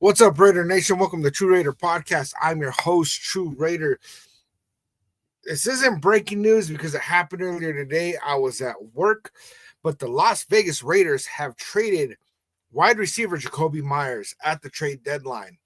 What's up, Raider Nation? Welcome to TRU Raider Podcast. I'm your host, TRU Raider. This isn't breaking news because it happened earlier today. I was at work, but the Las Vegas Raiders have traded wide receiver Jakobi Meyers at the trade deadline.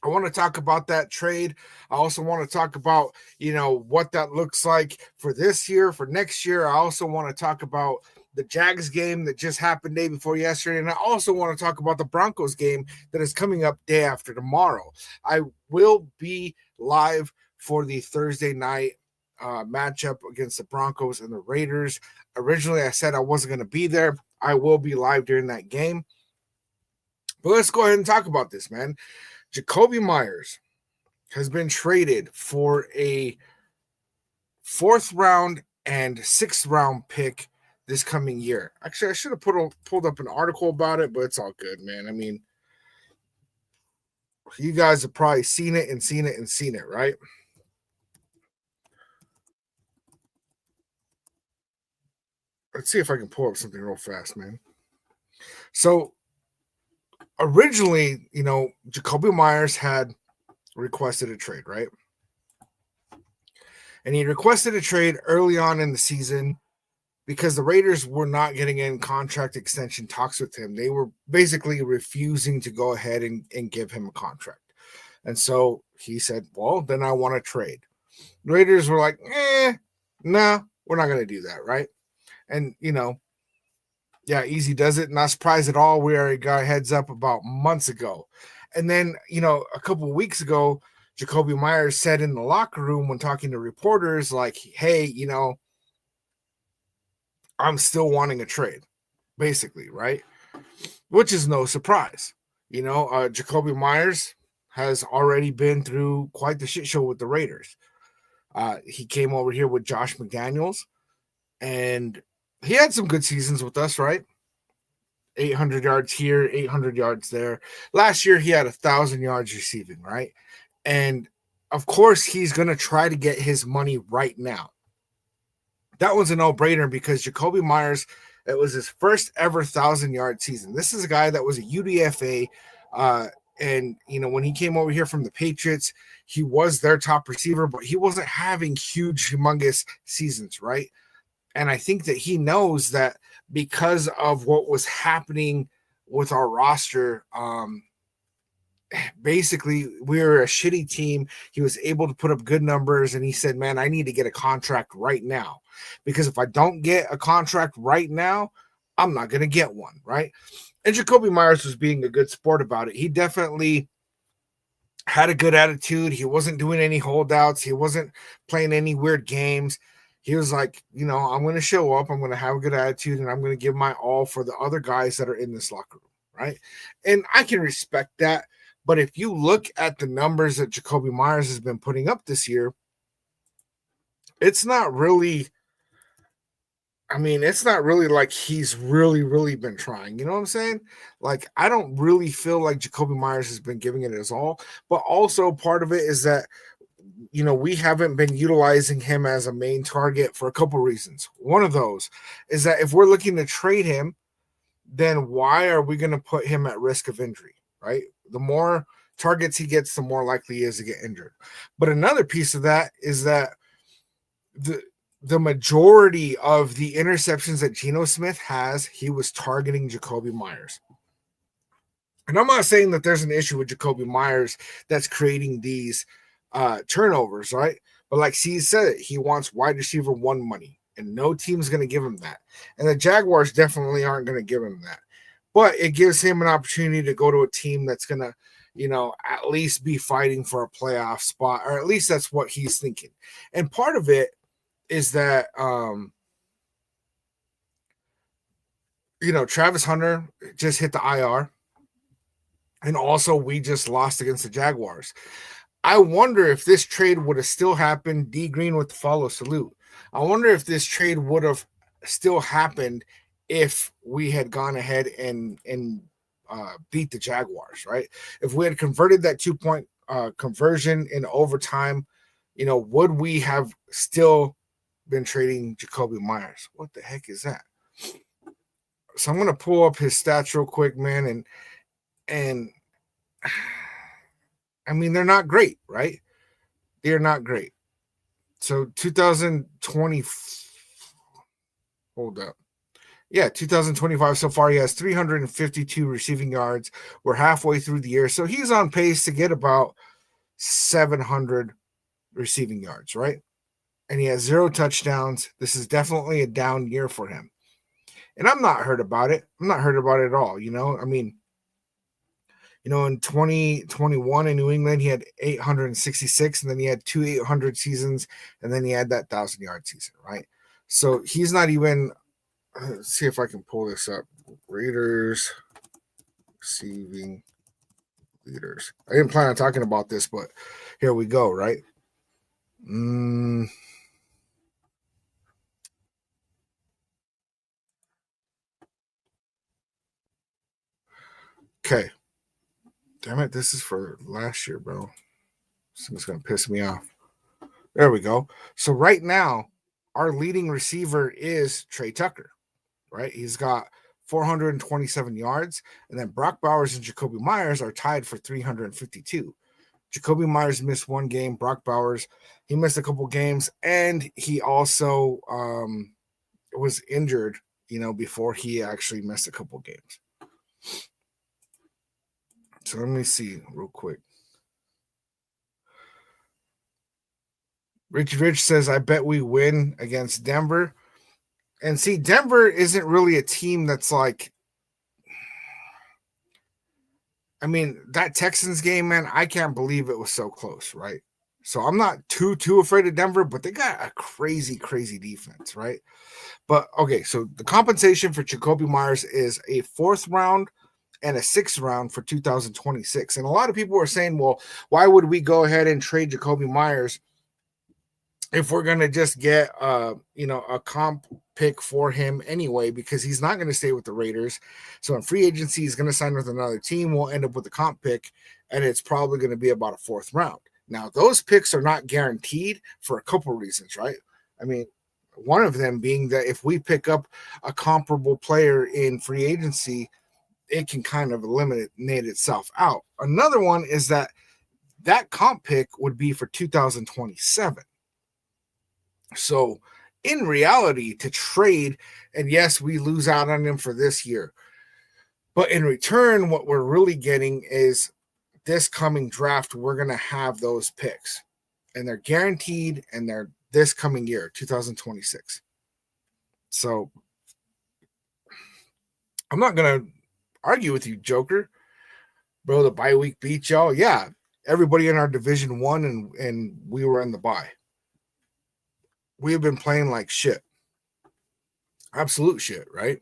I want to talk about that trade. I also want to talk about, what that looks like for this year, for next year. I also want to talk about the Jags game that just happened day before yesterday. And I also want to talk about the Broncos game that is coming up day after tomorrow. I will be live for the Thursday night matchup against the Broncos and the Raiders. Originally, I said I wasn't going to be there. I will be live during that game. But let's go ahead and talk about this, man. Jakobi Meyers has been traded for a 4th round and 6th round pick this coming year. Actually, I should have pulled up an article about it, but it's all good, man. I mean, you guys have probably seen it, right? Let's see if I can pull up something real fast, man. So originally, Jakobi Meyers had requested a trade, right? And he requested a trade early on in the season because the Raiders were not getting in contract extension talks with him. They were basically refusing to go ahead and give him a contract. And so he said, well, then I want to trade. The Raiders were like, nah, we're not going to do that, right? And, yeah, easy does it. Not surprised at all. We already got heads up about months ago. And then, a couple of weeks ago, Jakobi Meyers said in the locker room when talking to reporters, like, hey, I'm still wanting a trade, basically, right? Which is no surprise. Jakobi Meyers has already been through quite the shit show with the Raiders. He came over here with Josh McDaniels, and he had some good seasons with us, right? 800 yards here, 800 yards there. Last year, he had 1,000 yards receiving, right? And of course, he's going to try to get his money right now. That was a no-brainer because Jakobi Meyers, it was his first ever 1,000-yard season. This is a guy that was a UDFA, and when he came over here from the Patriots, he was their top receiver, but he wasn't having huge, humongous seasons, right? And I think that he knows that because of what was happening with our roster, basically we were a shitty team. He was able to put up good numbers, and he said, man, I need to get a contract right now, because if I don't get a contract right now, I'm not going to get one, right? And Jakobi Meyers was being a good sport about it. He definitely had a good attitude. He wasn't doing any holdouts. He wasn't playing any weird games. He was like, I'm going to show up. I'm going to have a good attitude, and I'm going to give my all for the other guys that are in this locker room, right? And I can respect that. But if you look at the numbers that Jakobi Meyers has been putting up this year, it's not really like he's really, really been trying. You know what I'm saying? Like, I don't really feel like Jakobi Meyers has been giving it his all. But also part of it is that, we haven't been utilizing him as a main target for a couple reasons. One of those is that if we're looking to trade him, then why are we going to put him at risk of injury, right? The more targets he gets, the more likely he is to get injured. But another piece of that is that the majority of the interceptions that Geno Smith has, he was targeting Jakobi Meyers. And I'm not saying that there's an issue with Jakobi Meyers that's creating these turnovers, right? But like C said, he wants wide receiver 1 money, and no team's going to give him that. And the Jaguars definitely aren't going to give him that. But it gives him an opportunity to go to a team that's going to, at least be fighting for a playoff spot, or at least that's what he's thinking. And part of it is that, Travis Hunter just hit the IR. And also, we just lost against the Jaguars. I wonder if this trade would have still happened. D Green with the follow salute. I wonder if this trade would have still happened if we had gone ahead and beat the Jaguars, right? If we had converted that 2-point conversion in overtime, would we have still been trading Jakobi Meyers? What the heck is that? So I'm going to pull up his stats real quick, man, and I mean, they're not great, right? They're not great. So 2020, hold up. Yeah, 2025 so far, he has 352 receiving yards. We're halfway through the year. So he's on pace to get about 700 receiving yards, right? And he has 0 touchdowns. This is definitely a down year for him. And I'm not hurt about it. I'm not hurt about it at all. I mean, in 2021 in New England, he had 866, and then he had 2 800 seasons, and then he had that 1,000-yard season, right? So he's not even. Let's see if I can pull this up. Raiders receiving leaders. I didn't plan on talking about this, but here we go, right? Okay. Damn it, this is for last year, bro. This is going to piss me off. There we go. So right now, our leading receiver is Trey Tucker, right? He's got 427 yards, and then Brock Bowers and Jacoby Myers are tied for 352. Jacoby Myers missed one game. Brock Bowers, he missed a couple games, and he also was injured, before he actually missed a couple games. So let me see real quick. Rich says, I bet we win against Denver. And see, Denver isn't really a team that's like, I mean, that Texans game, man, I can't believe it was so close, right? So I'm not too afraid of Denver, but they got a crazy defense, right? But okay, so the compensation for Jacoby Myers is a 4th round and a 6th round for 2026. And a lot of people are saying, well, why would we go ahead and trade Jacoby Myers if we're going to just get a comp pick for him anyway, because he's not going to stay with the Raiders. So in free agency, he's going to sign with another team. We'll end up with a comp pick, and it's probably going to be about a 4th round. Now, those picks are not guaranteed for a couple reasons, right? I mean, one of them being that if we pick up a comparable player in free agency, it can kind of eliminate itself out. Another one is that comp pick would be for 2027. So in reality, to trade, and yes, we lose out on him for this year, but in return, what we're really getting is this coming draft, we're going to have those picks, and they're guaranteed, and they're this coming year, 2026. So I'm not going to argue with you, Joker. Bro, the bye week beat y'all. Yeah, everybody in our division won, and we were in the bye. We have been playing like shit. Absolute shit, right?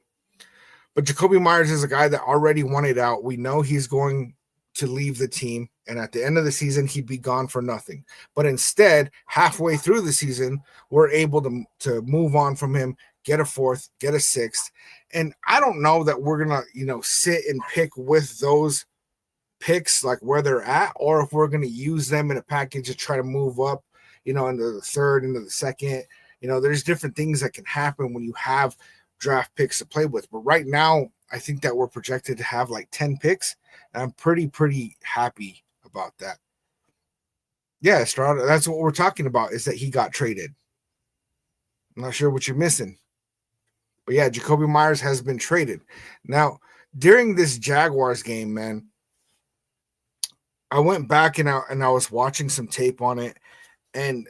But Jacoby Myers is a guy that already wanted out. We know he's going to leave the team, and at the end of the season, he'd be gone for nothing. But instead, halfway through the season, we're able to move on from him, get a 4th, get a 6th. And I don't know that we're going to, sit and pick with those picks like where they're at, or if we're going to use them in a package to try to move up, into the 3rd, into the 2nd. There's different things that can happen when you have draft picks to play with. But right now, I think that we're projected to have like 10 picks. And I'm pretty happy about that. Yeah, Estrada, that's what we're talking about, is that he got traded. I'm not sure what you're missing. But yeah, Jacoby Myers has been traded. Now, during this Jaguars game, man, I went back and I was watching some tape on it. And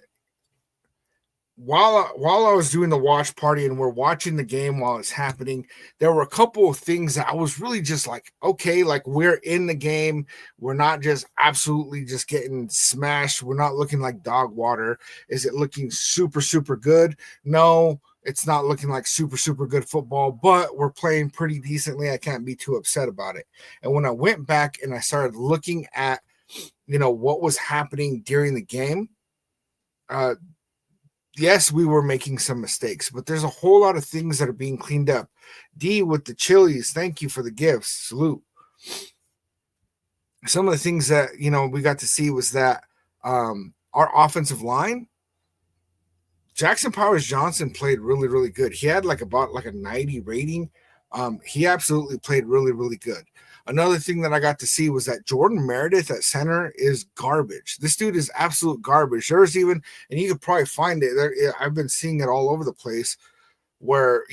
while I was doing the watch party and we're watching the game while it's happening, there were a couple of things that I was really just like, okay, like we're in the game. We're not just absolutely just getting smashed. We're not looking like dog water. Is it looking super good? No, it's not looking like super good football, but we're playing pretty decently. I can't be too upset about it. And when I went back and I started looking at, what was happening during the game, yes, we were making some mistakes, but there's a whole lot of things that are being cleaned up. D with the chilies, thank you for the gifts. Salute. Some of the things that, we got to see was that our offensive line, Jackson Powers Johnson played really good. He had about a 90 rating. He absolutely played really good. Another thing that I got to see was that Jordan Meredith at center is garbage. This dude is absolute garbage. There's even, and you could probably find it there. I've been seeing it all over the place where,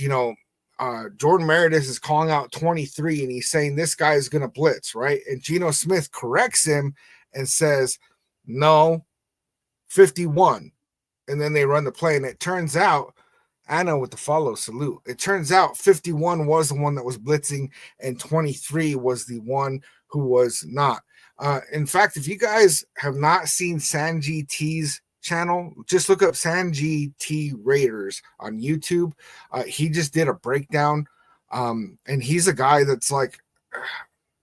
Jordan Meredith is calling out 23 and he's saying this guy is going to blitz, right? And Geno Smith corrects him and says, no, 51. And then they run the play. And it turns out, Anna with the follow salute. It turns out 51 was the one that was blitzing and 23 was the one who was not. In fact, if you guys have not seen Sanjit T's channel, just look up Sanjit T Raiders on YouTube. He just did a breakdown. And he's a guy that's like,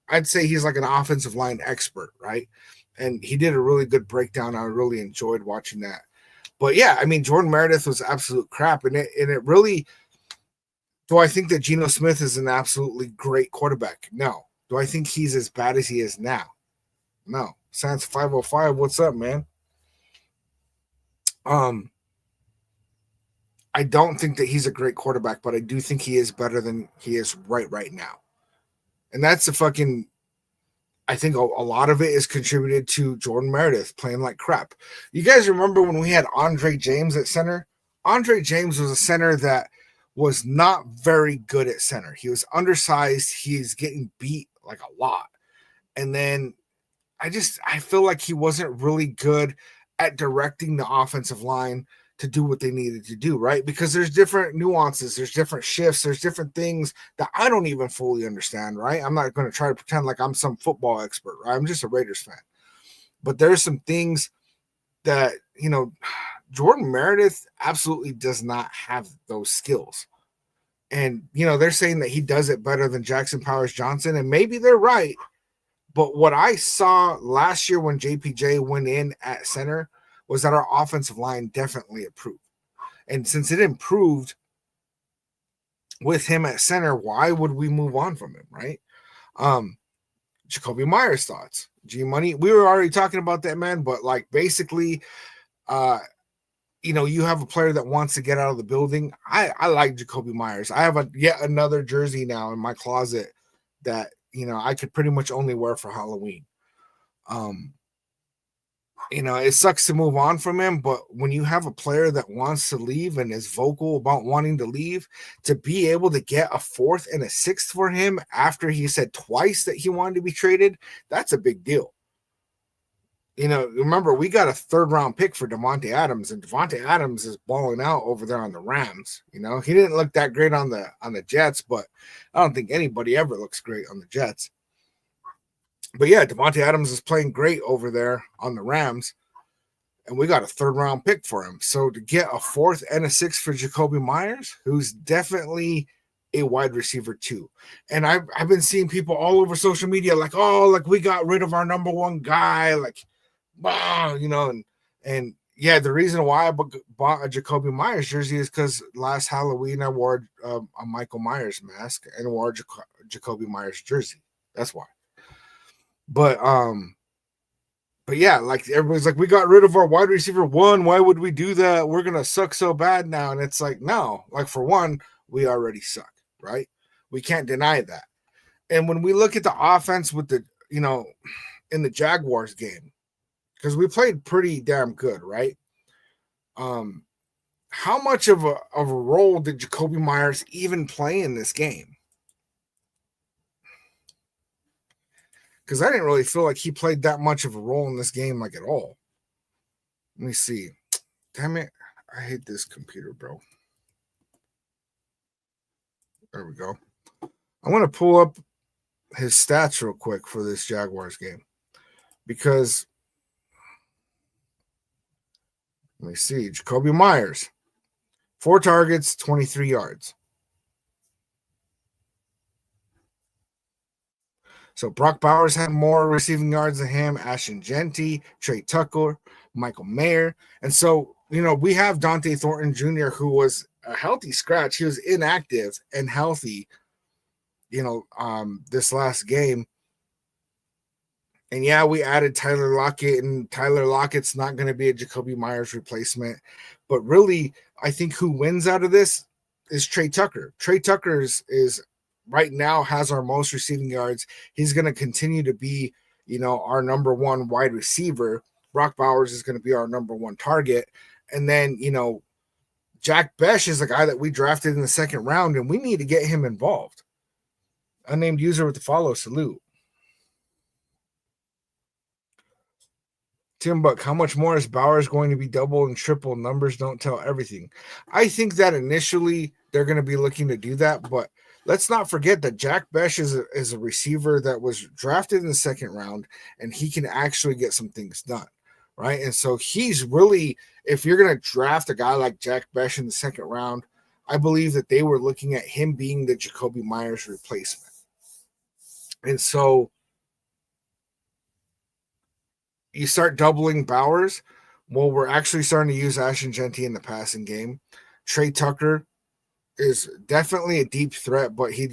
I'd say he's like an offensive line expert, right? And he did a really good breakdown. I really enjoyed watching that. But yeah, I mean, Jordan Meredith was absolute crap. And it really, do I think that Geno Smith is an absolutely great quarterback? No. Do I think he's as bad as he is now? No. Sans 505, what's up, man? I don't think that he's a great quarterback, but I do think he is better than he is right now. And that's I think a lot of it is contributed to Jordan Meredith playing like crap. You guys remember when we had Andre James at center? Andre James was a center that was not very good at center. He was undersized. He's getting beat like a lot. And then I feel like he wasn't really good at directing the offensive line to do what they needed to do, right? Because there's different nuances, there's different shifts, there's different things that I don't even fully understand, right? I'm not going to try to pretend like I'm some football expert, right? I'm just a Raiders fan. But there's some things that, Jordan Meredith absolutely does not have those skills. And, they're saying that he does it better than Jackson Powers Johnson, and maybe they're right. But what I saw last year when JPJ went in at center was that our offensive line definitely improved. And since it improved with him at center, why would we move on from him, right? Jacoby Myers' thoughts. G-Money, we were already talking about that, man, but like basically, you have a player that wants to get out of the building. I like Jacoby Myers. I have yet another jersey now in my closet that, I could pretty much only wear for Halloween. It sucks to move on from him, but when you have a player that wants to leave and is vocal about wanting to leave, to be able to get a 4th and a 6th for him after he said twice that he wanted to be traded, that's a big deal. Remember, we got a 3rd-round pick for Davante Adams, and Davante Adams is balling out over there on the Rams. He didn't look that great on the Jets, but I don't think anybody ever looks great on the Jets. But yeah, Davante Adams is playing great over there on the Rams, and we got a 3rd-round pick for him. So to get a 4th and a 6th for Jacoby Myers, who's definitely a wide receiver too. And I've been seeing people all over social media like, oh, like we got rid of our number one guy, like, wow, and yeah, the reason why I bought a Jacoby Myers jersey is because last Halloween I wore a Michael Myers mask and wore a Jacoby Myers jersey. That's why. But yeah, like everybody's like, we got rid of our wide receiver 1. Why would we do that? We're gonna suck so bad now. And it's like, no, like for one, we already suck, right? We can't deny that. And when we look at the offense with the, in the Jaguars game, because we played pretty damn good, right? How much of a role did Jacoby Myers even play in this game? Because I didn't really feel like he played that much of a role in this game, like at all. Let me see. Damn it. I hate this computer, bro. There we go. I'm going to pull up his stats real quick for this Jaguars game. Because, let me see. Jacoby Myers. 4 targets, 23 yards. So Brock Bowers had more receiving yards than him, Ashton Genty, Trey Tucker, Michael Mayer. And so, we have Dante Thornton Jr., who was a healthy scratch. He was inactive and healthy, this last game. And yeah, we added Tyler Lockett, and Tyler Lockett's not going to be a Jacoby Myers replacement. But really, I think who wins out of this is Trey Tucker. Trey Tucker is right now has our most receiving yards. He's going to continue to be, our number one wide receiver. Brock Bowers is going to be our number one target. And then, Jack Besh is a guy that we drafted in the second round, and we need to get him involved. Unnamed user with the follow, salute. Tim Buck, how much more is Bowers going to be double and triple? Numbers don't tell everything. I think that initially they're going to be looking to do that, but let's not forget that Jack Besh is a receiver that was drafted in the second round, and he can actually get some things done, right? And so he's really, if you're going to draft a guy like Jack Besh in the second round, I believe that they were looking at him being the Jacoby Myers replacement. And so you start doubling Bowers. Well, we're actually starting to use Ashton Genty in the passing game. Trey Tucker is definitely a deep threat, but he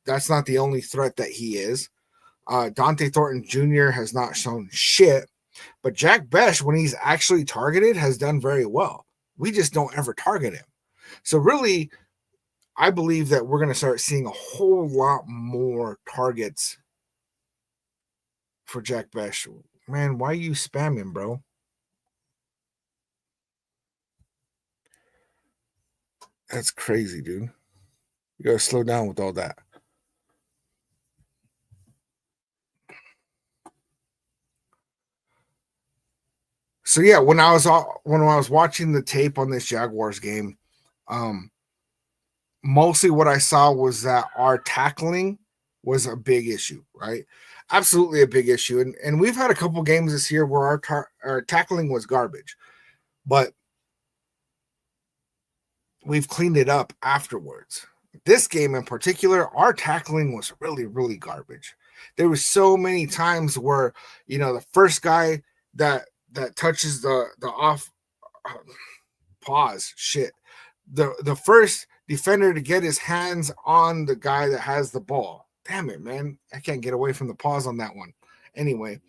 that's not the only threat that he is. Dante Thornton Jr. has not shown shit, but Jack Besh, when he's actually targeted, has done very well. We just don't ever target him. So really, I believe that we're going to start seeing a whole lot more targets for Jack Besh. Man, why are you spamming, bro? That's crazy, dude. You gotta slow down with all that. So yeah, when I was watching the tape on this Jaguars game, mostly what I saw was that our tackling was a big issue, right? Absolutely a big issue. And we've had a couple games this year where our tackling was garbage, but we've cleaned it up afterwards. This game in particular, our tackling was really, really garbage. There was so many times where, the first guy that touches the off pause shit, the first defender to get his hands on the guy that has the ball. Damn it, man. I can't get away from the pause on that one. Anyway,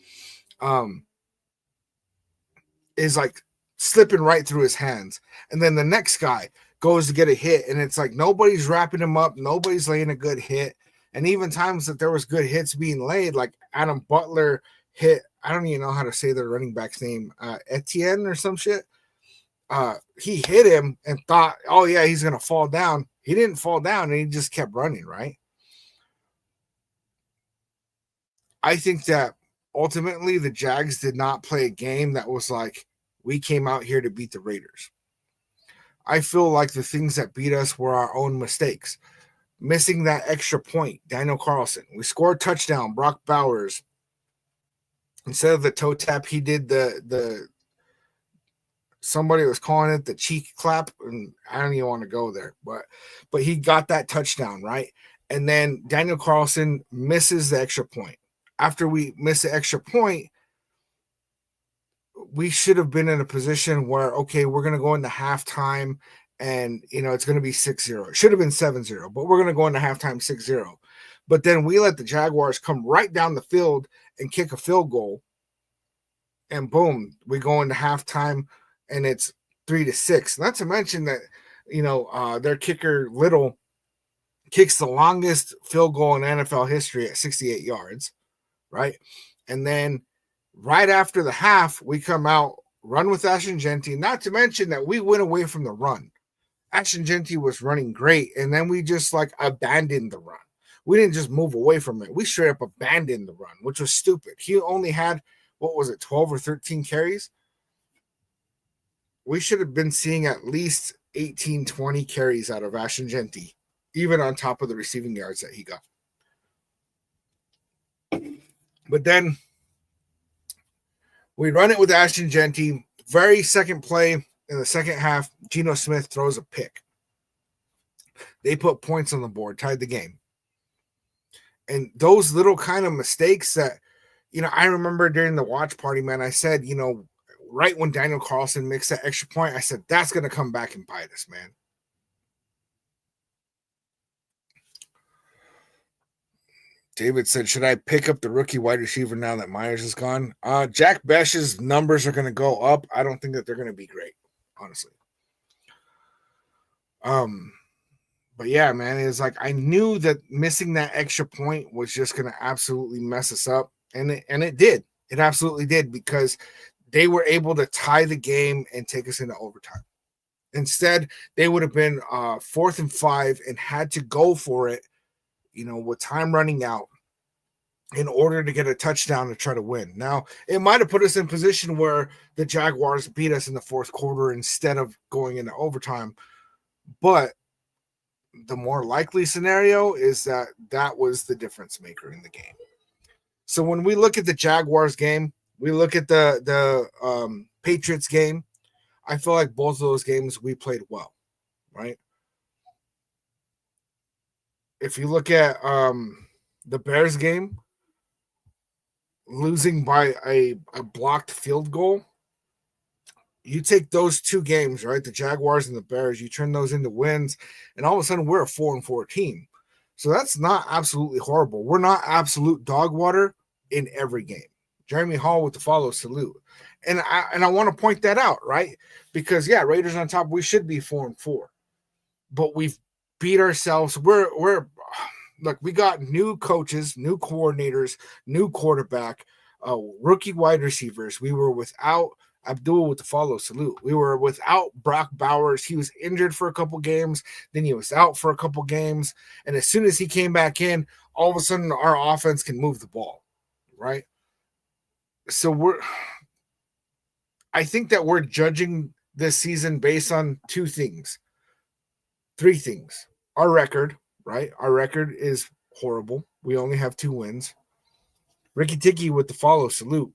is like slipping right through his hands. And then the next guy goes to get a hit, and it's like nobody's wrapping him up. Nobody's laying a good hit. And even times that there was good hits being laid, like Adam Butler hit, I don't even know how to say the running back's name, Etienne or some shit. He hit him and thought, oh, yeah, he's going to fall down. He didn't fall down, and he just kept running, right? I think that ultimately the Jags did not play a game that was like, we came out here to beat the Raiders. I feel like the things that beat us were our own mistakes. Missing that extra point, Daniel Carlson. We scored touchdown, Brock Bowers. Instead of the toe tap, he did the somebody was calling it the cheek clap, and I don't even want to go there, but he got that touchdown, right? And then Daniel Carlson misses the extra point. After we miss the extra point, we should have been in a position where, okay, we're going to go into halftime and, it's going to be 6-0. It should have been 7-0, but we're going to go into halftime 6-0. But then we let the Jaguars come right down the field and kick a field goal. And boom, we go into halftime and it's 3-6. Not to mention that, their kicker Little kicks the longest field goal in NFL history at 68 yards, right? And then right after the half, we come out, run with Ashton Genty, not to mention that we went away from the run. Ashton Genty was running great, and then we just abandoned the run. We didn't just move away from it. We straight up abandoned the run, which was stupid. He only had, 12 or 13 carries? We should have been seeing at least 18, 20 carries out of Ashton Genty, even on top of the receiving yards that he got. But then we run it with Ashton Genty. Very second play in the second half, Geno Smith throws a pick. They put points on the board, tied the game. And those little kind of mistakes that, I remember during the watch party, man, I said, right when Daniel Carlson makes that extra point, I said, that's going to come back and bite us, man. David said, should I pick up the rookie wide receiver now that Myers is gone? Jack Besh's numbers are going to go up. I don't think that they're going to be great, honestly. But But yeah, man, it's like I knew that missing that extra point was just going to absolutely mess us up, and it did. It absolutely did, because they were able to tie the game and take us into overtime. Instead, they would have been 4th and 5 and had to go for it, with time running out, in order to get a touchdown to try to win. Now, it might have put us in position where the Jaguars beat us in the fourth quarter instead of going into overtime, but the more likely scenario is that that was the difference maker in the game. So when we look at the Jaguars game, we look at the Patriots game, I feel like both of those games we played well, right? If you look at the Bears game, losing by a blocked field goal, you take those two games, right? The Jaguars and the Bears, you turn those into wins, and all of a sudden we're a 4-4 team. So that's not absolutely horrible. We're not absolute dog water in every game. Jeremy Hall with the follow salute. And I want to point that out, right? Because yeah, Raiders on top, we should be 4-4. But we've beat ourselves. We're look, we got new coaches, new coordinators, new quarterback, rookie wide receivers. We were without Abdul with the follow salute. We were without Brock Bowers. He was injured for a couple games. Then he was out for a couple games. And as soon as he came back in, all of a sudden our offense can move the ball, right? So I think that we're judging this season based on three things. Our record, right? Our record is horrible. We only have 2 wins. Ricky Ticky with the follow salute.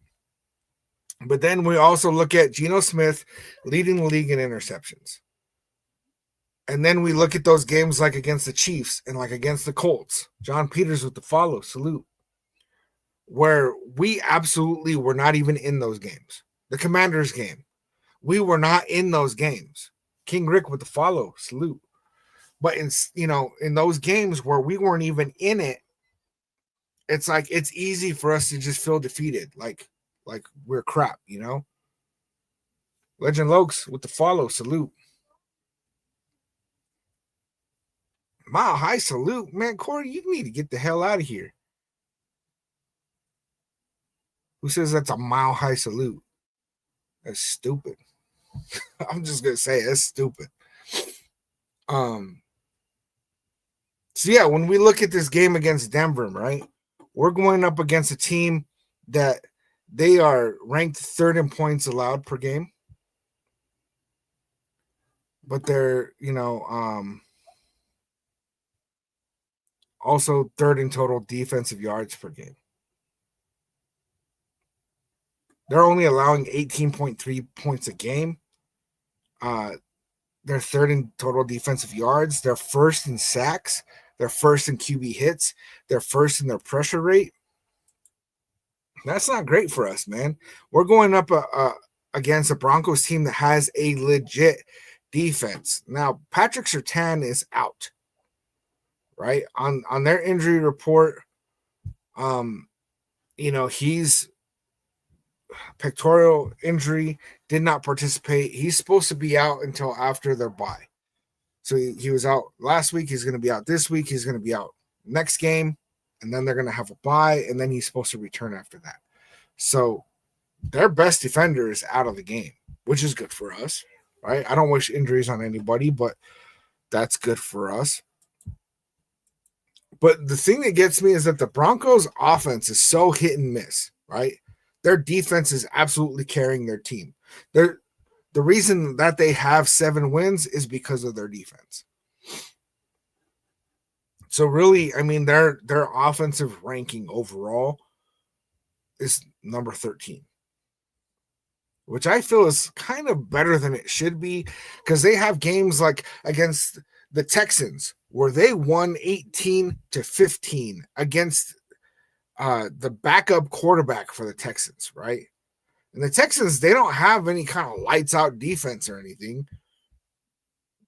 But then we also look at Geno Smith leading the league in interceptions. And then we look at those games like against the Chiefs and like against the Colts. John Peters with the follow salute, where we absolutely were not even in those games. The Commanders game, we were not in those games. King Rick with the follow salute. But in those games where we weren't even in it, it's like it's easy for us to just feel defeated, like we're crap, Legend Lokes with the follow salute. Mile High salute, man. Corey, you need to get the hell out of here. Who says that's a Mile High salute? That's stupid. I'm just gonna say that's stupid. So yeah, when we look at this game against Denver, right, we're going up against a team that they are ranked 3rd in points allowed per game, but they're also 3rd in total defensive yards per game. They're only allowing 18.3 points a game. They're 3rd in total defensive yards. They're 1st in sacks. They're 1st in QB hits. They're 1st in their pressure rate. That's not great for us, man. We're going up against a Broncos team that has a legit defense. Now, Patrick Surtain is out, right? On their injury report, he's pectoral injury, did not participate. He's supposed to be out until after their bye. So he was out last week. He's going to be out this week. He's going to be out next game. And then they're going to have a bye. And then he's supposed to return after that. So their best defender is out of the game, which is good for us, right? I don't wish injuries on anybody, but that's good for us. But the thing that gets me is that the Broncos offense is so hit and miss, right? Their defense is absolutely carrying their team. The reason that they have 7 wins is because of their defense. So really, I mean, their offensive ranking overall is number 13, which I feel is kind of better than it should be, because they have games like against the Texans where they won 18-15 against the backup quarterback for the Texans, right? And the Texans, they don't have any kind of lights out defense or anything.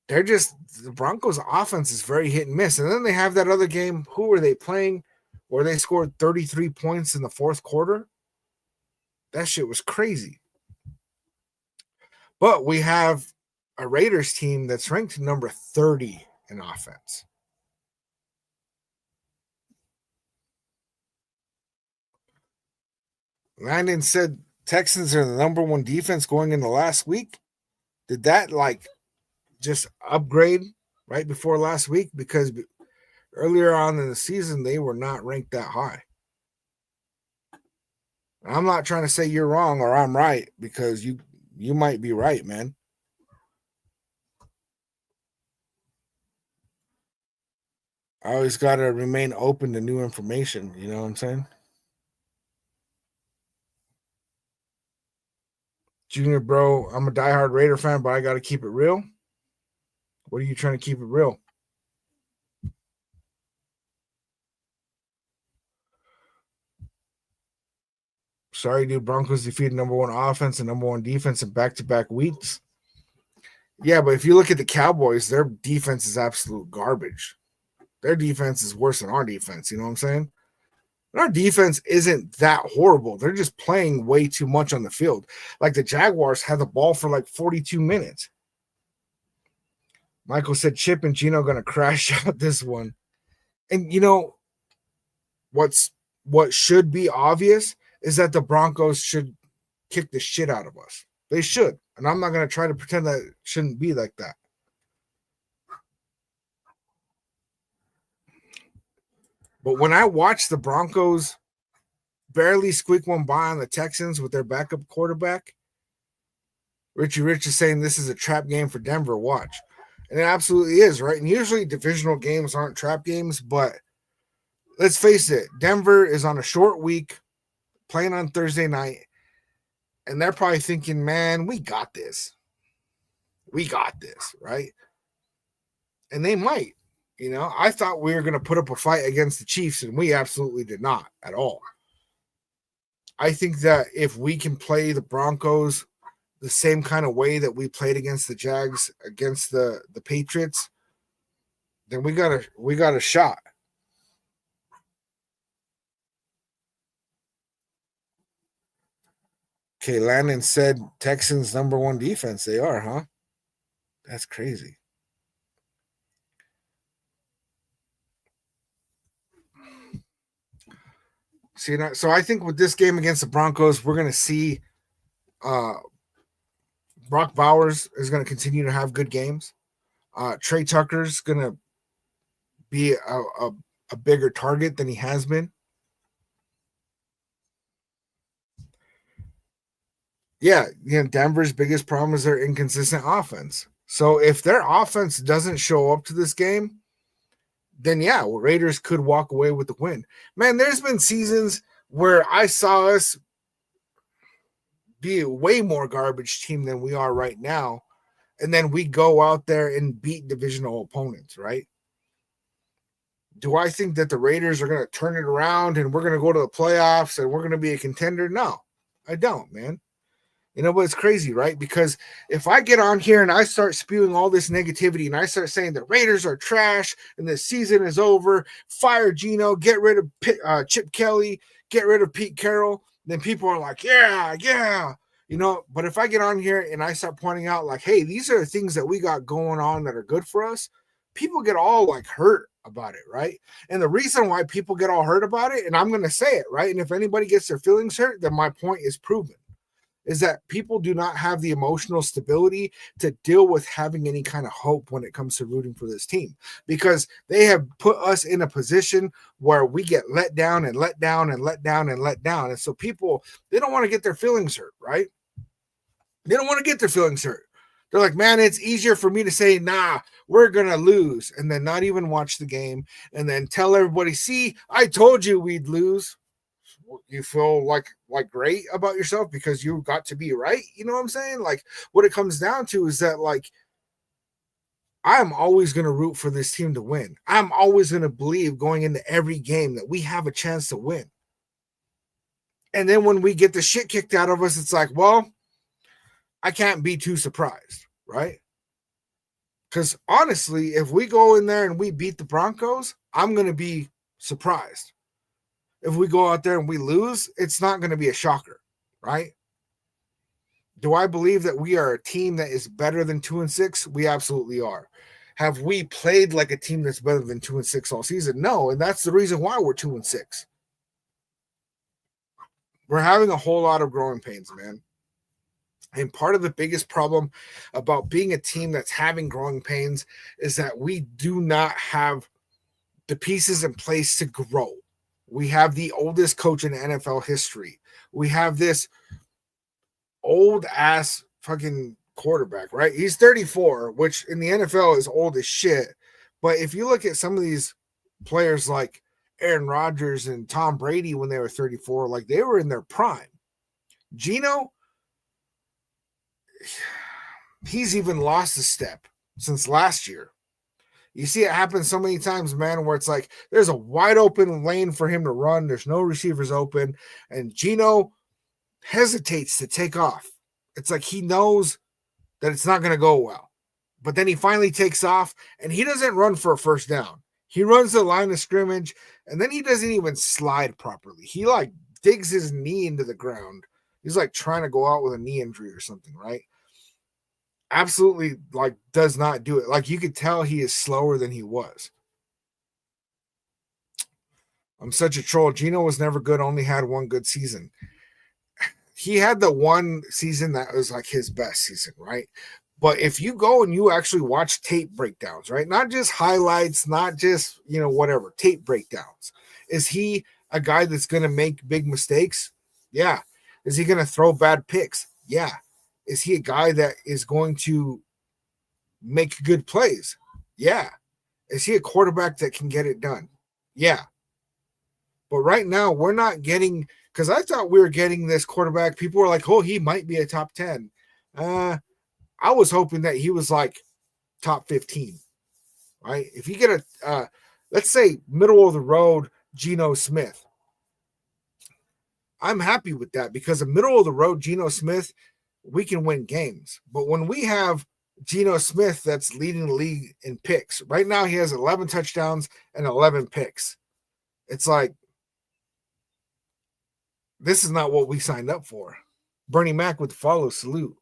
They're just, the Broncos offense is very hit and miss. And then they have that other game. Who were they playing where they scored 33 points in the fourth quarter? That shit was crazy. But we have a Raiders team that's ranked number 30 in offense. Landon said Texans are the number one defense going into last week. Did that just upgrade right before last week? Because earlier on in the season, they were not ranked that high. I'm not trying to say you're wrong or I'm right, because you might be right, man. I always got to remain open to new information. You know what I'm saying? Junior, bro, I'm a diehard Raider fan, but I got to keep it real. What are you trying to keep it real? Sorry, dude. Broncos defeated number one offense and number one defense in back-to-back weeks. Yeah, but if you look at the Cowboys, their defense is absolute garbage. Their defense is worse than our defense. You know what I'm saying? Our defense isn't that horrible. They're just playing way too much on the field. Like the Jaguars had the ball for like 42 minutes. Michael said Chip and Gino going to crash out this one. And what should be obvious is that the Broncos should kick the shit out of us. They should. And I'm not going to try to pretend that it shouldn't be like that. But when I watch the Broncos barely squeak one by on the Texans with their backup quarterback, Richie Rich is saying this is a trap game for Denver. Watch. And it absolutely is, right? And usually divisional games aren't trap games, but let's face it, Denver is on a short week, playing on Thursday night, and they're probably thinking, man, we got this. We got this, right? And they might. I thought we were going to put up a fight against the Chiefs, and we absolutely did not at all. I think that if we can play the Broncos the same kind of way that we played against the Jags, against the Patriots, then we got a shot. Okay, Landon said Texans number one defense. They are, huh? That's crazy. See, so I think with this game against the Broncos, we're going to see Brock Bowers is going to continue to have good games. Trey Tucker's going to be a bigger target than he has been. Yeah, Denver's biggest problem is their inconsistent offense. So if their offense doesn't show up to this game, then yeah, Raiders could walk away with the win. Man, there's been seasons where I saw us be a way more garbage team than we are right now, and then we go out there and beat divisional opponents, right? Do I think that the Raiders are going to turn it around and we're going to go to the playoffs and we're going to be a contender? No, I don't, man. But it's crazy, right? Because if I get on here and I start spewing all this negativity and I start saying the Raiders are trash and the season is over, fire Gino, get rid of Chip Kelly, get rid of Pete Carroll, then people are like, yeah. But if I get on here and I start pointing out like, hey, these are the things that we got going on that are good for us, people get all hurt about it, right? And the reason why people get all hurt about it, and I'm going to say it, right? And if anybody gets their feelings hurt, then my point is proven. Is that people do not have the emotional stability to deal with having any kind of hope when it comes to rooting for this team, because they have put us in a position where we get let down and let down and let down and let down. And so people, they don't want to get their feelings hurt, right? They don't want to get their feelings hurt. They're like, man, it's easier for me to say, nah, we're going to lose, and then not even watch the game and then tell everybody, see, I told you we'd lose. You feel like great about yourself because you got to be right. You know what I'm saying? What it comes down to is that I'm always going to root for this team to win. I'm always going to believe going into every game that we have a chance to win. And then when we get the shit kicked out of us, it's like, well, I can't be too surprised, right? Because honestly, if we go in there and we beat the Broncos, I'm going to be surprised. If we go out there and we lose, it's not going to be a shocker, right? Do I believe that we are a team that is better than 2-6? We absolutely are. Have we played like a team that's better than 2-6 all season? No, and that's the reason why we're 2-6. We're having a whole lot of growing pains, man. And part of the biggest problem about being a team that's having growing pains is that we do not have the pieces in place to grow. We have the oldest coach in NFL history. We have this old ass fucking quarterback, right? He's 34, which in the NFL is old as shit. But if you look at some of these players like Aaron Rodgers and Tom Brady when they were 34, like they were in their prime. Gino, he's even lost a step since last year. You see it happen so many times, man, where it's like there's a wide open lane for him to run. There's no receivers open, and Gino hesitates to take off. It's like he knows that it's not going to go well. But then he finally takes off, and he doesn't run for a first down. He runs the line of scrimmage, and then he doesn't even slide properly. He, like, digs his knee into the ground. He's, like, trying to go out with a knee injury or something, right? Absolutely, like, does not do it. Like, you could tell he is slower than he was. I'm such a troll. Gino was never good, only had one good season. He had the one season that was, like, his best season, right? But if you go and you actually watch tape breakdowns, right? Not just highlights, not just, whatever, tape breakdowns. Is he a guy that's going to make big mistakes? Yeah. Is he going to throw bad picks? Yeah. Is he a guy that is going to make good plays? Yeah. Is he a quarterback that can get it done? Yeah. But right now, we're not getting, because I thought we were getting this quarterback. People were like, oh, he might be a top 10. I was hoping that he was like top 15, right? If you get a, let's say, middle of the road Geno Smith, I'm happy with that because a middle of the road Geno Smith, we can win games. But when we have Geno Smith that's leading the league in picks, right now he has 11 touchdowns and 11 picks. It's like, this is not what we signed up for. Bernie Mac would follow, salute.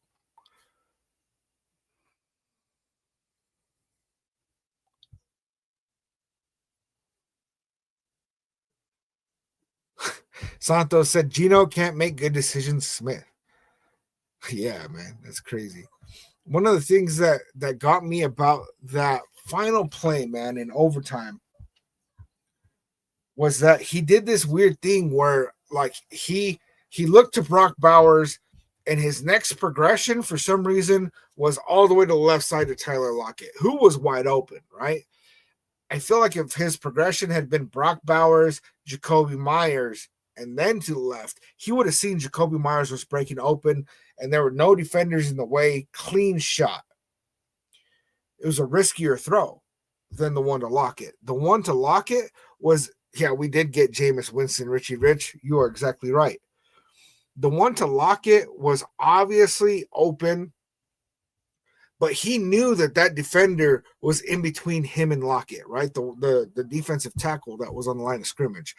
Santos said, Gino can't make good decisions, Smith. Yeah, man, that's crazy. One of the things that got me about that final play, man, in overtime was that he did this weird thing where, like, he looked to Brock Bowers, and his next progression, for some reason, was all the way to the left side to Tyler Lockett, who was wide open, right? I feel like if his progression had been Brock Bowers, Jacoby Myers, and then to the left, he would have seen Jacoby Myers was breaking open, and there were no defenders in the way. Clean shot. It was a riskier throw than the one to Lockett. The one to Lockett was, yeah, we did get Jameis Winston, Richie Rich. You are exactly right. The one to Lockett was obviously open, but he knew that defender was in between him and Lockett, right? The defensive tackle that was on the line of scrimmage.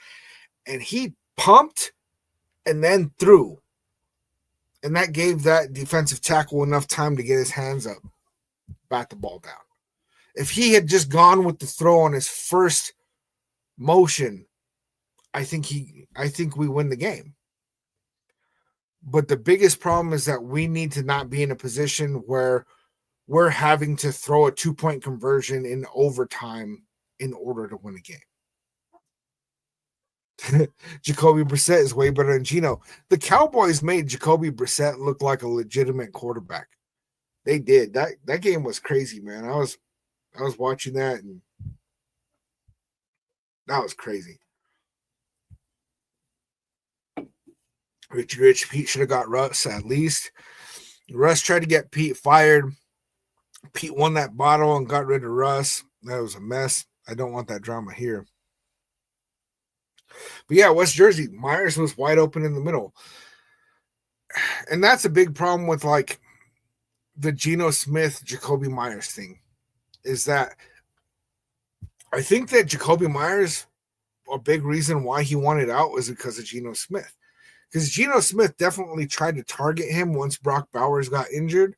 And he pumped and then threw. And that gave that defensive tackle enough time to get his hands up, bat the ball down. If he had just gone with the throw on his first motion, I think we win the game. But the biggest problem is that we need to not be in a position where we're having to throw a 2-point conversion in overtime in order to win a game. Jacoby Brissett is way better than Gino. The Cowboys made Jacoby Brissett look like a legitimate quarterback. They did. That game was crazy, man. I was watching that, and that was crazy. Rich Pete should have got Russ at least. Russ tried to get Pete fired. Pete won that bottle and got rid of Russ. That was a mess. I don't want that drama here. But yeah, West Jersey, Myers was wide open in the middle. And that's a big problem with, like, the Geno Smith, Jacoby Myers thing, is that I think that Jacoby Myers, a big reason why he wanted out was because of Geno Smith. Because Geno Smith definitely tried to target him once Brock Bowers got injured.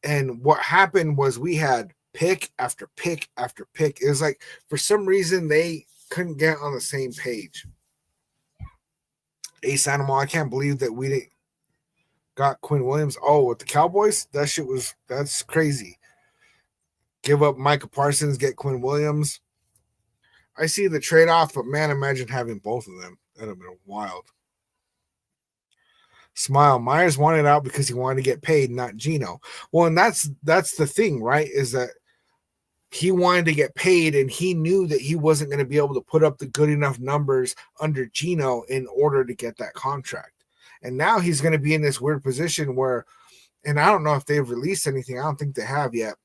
And what happened was we had pick after pick after pick. It was like, for some reason, they couldn't get on the same page. Ace Animal, I can't believe that we didn't got Quinn Williams. Oh, with the Cowboys? That's crazy. Give up Micah Parsons, get Quinn Williams. I see the trade-off, but man, imagine having both of them. That'd have been wild. Smile. Myers wanted out because he wanted to get paid, not Geno. Well, and that's the thing, right? Is that he wanted to get paid, and he knew that he wasn't going to be able to put up the good enough numbers under Geno in order to get that contract. And now he's going to be in this weird position where, and I don't know if they've released anything. I don't think they have yet.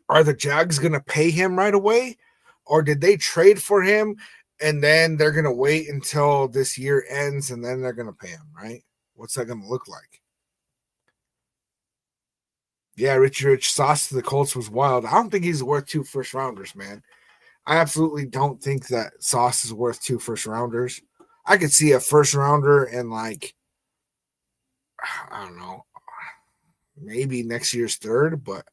Are the Jags going to pay him right away? Or did they trade for him and then they're going to wait until this year ends and then they're going to pay him, right? What's that going to look like? Yeah, Richie Rich Sauce to the Colts was wild. I don't think he's worth 2 first rounders, man. I absolutely don't think that Sauce is worth 2 first rounders. I could see a first rounder and like, I don't know, maybe next year's third, but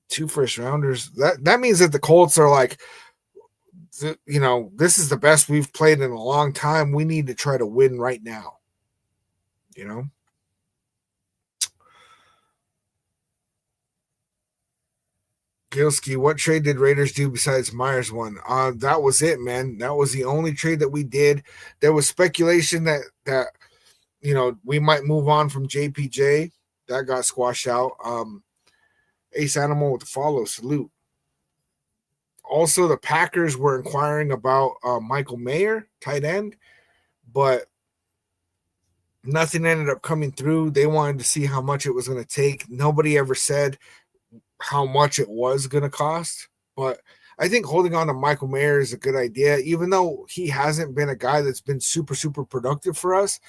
2 first rounders. That means that the Colts are like, this is the best we've played in a long time. We need to try to win right now. Gilski, what trade did Raiders do besides Myers one? That was it, man. That was the only trade that we did. There was speculation that we might move on from JPJ. That got squashed out. Ace Animal with the follow. Salute. Also, the Packers were inquiring about Michael Mayer, tight end, but nothing ended up coming through. They wanted to see how much it was going to take. Nobody ever said how much it was going to cost, but I think holding on to Michael Mayer is a good idea, even though he hasn't been a guy that's been super, super productive for us.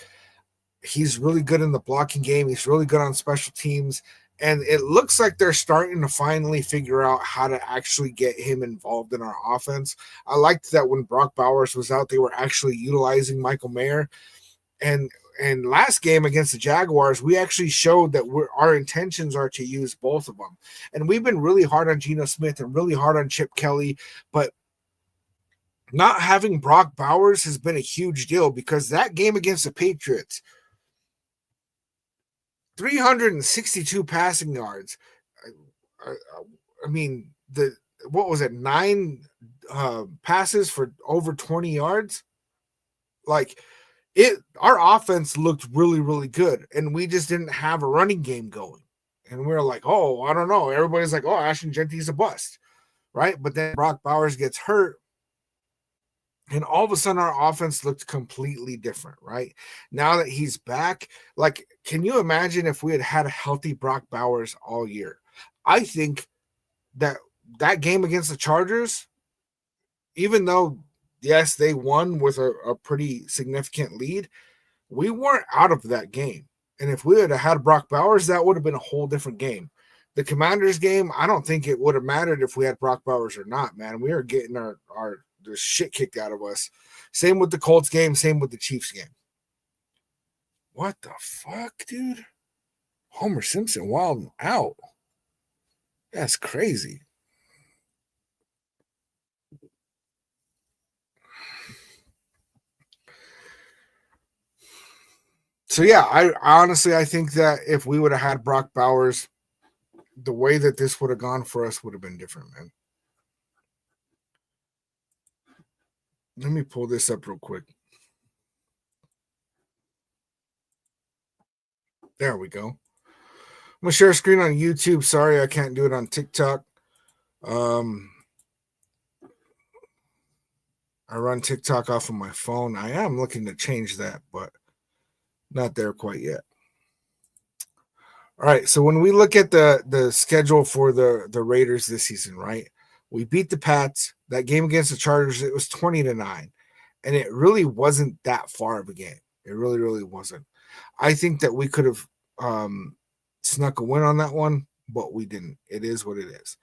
He's really good in the blocking game. He's really good on special teams. And it looks like they're starting to finally figure out how to actually get him involved in our offense. I liked that when Brock Bowers was out, they were actually utilizing Michael Mayer. And last game against the Jaguars, we actually showed that our intentions are to use both of them. And we've been really hard on Geno Smith and really hard on Chip Kelly, but not having Brock Bowers has been a huge deal because that game against the Patriots, 362 passing yards. I mean, what was it? 9 passes for over 20 yards. Like our offense looked really, really good, and we just didn't have a running game going. And we were like, oh, I don't know. Everybody's like, oh, Ashton Genty's a bust, right? But then Brock Bowers gets hurt, and all of a sudden our offense looked completely different, right? Now that he's back, like, can you imagine if we had a healthy Brock Bowers all year? I think that game against the Chargers, even though, yes, they won with a pretty significant lead, we weren't out of that game. And if we had Brock Bowers, that would have been a whole different game. The Commanders game, I don't think it would have mattered if we had Brock Bowers or not, man. We were getting the shit kicked out of us. Same with the Colts game, same with the Chiefs game. What the fuck, dude? Homer Simpson wilding out. That's crazy. So yeah, I honestly think that if we would have had Brock Bowers, the way that this would have gone for us would have been different, man. Let me pull this up real quick. There we go. I'm gonna share a screen on YouTube. Sorry, I can't do it on TikTok. I run TikTok off of my phone. I am looking to change that, but not there quite yet. All right, so when we look at the schedule for the Raiders this season, right? We beat the Pats. That game against the Chargers, it was 20-9. And it really wasn't that far of a game. It really, really wasn't. I think that we could have snuck a win on that one, but we didn't. It is what it is.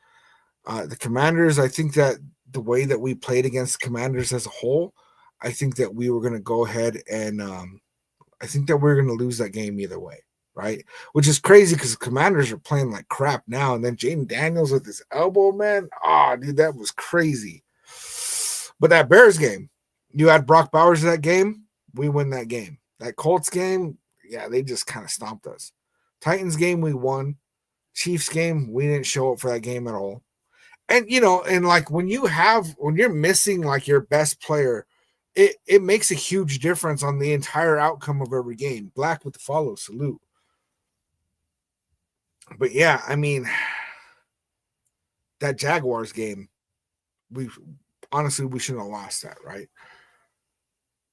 The Commanders, I think that the way that we played against the Commanders as a whole, I think that we were going to go ahead and I think that we're going to lose that game either way, right? Which is crazy because the Commanders are playing like crap now. And then Jaden Daniels with his elbow, man. Oh, dude, that was crazy. But that Bears game, you had Brock Bowers in that game. we win that game. That Colts game, yeah, they just kind of stomped us. Titans game, we won. Chiefs game, we didn't show up for that game at all. And and like when you're missing like your best player, it makes a huge difference on the entire outcome of every game. Black with the follow, salute. But yeah, I mean, that Jaguars game, we shouldn't have lost that, right?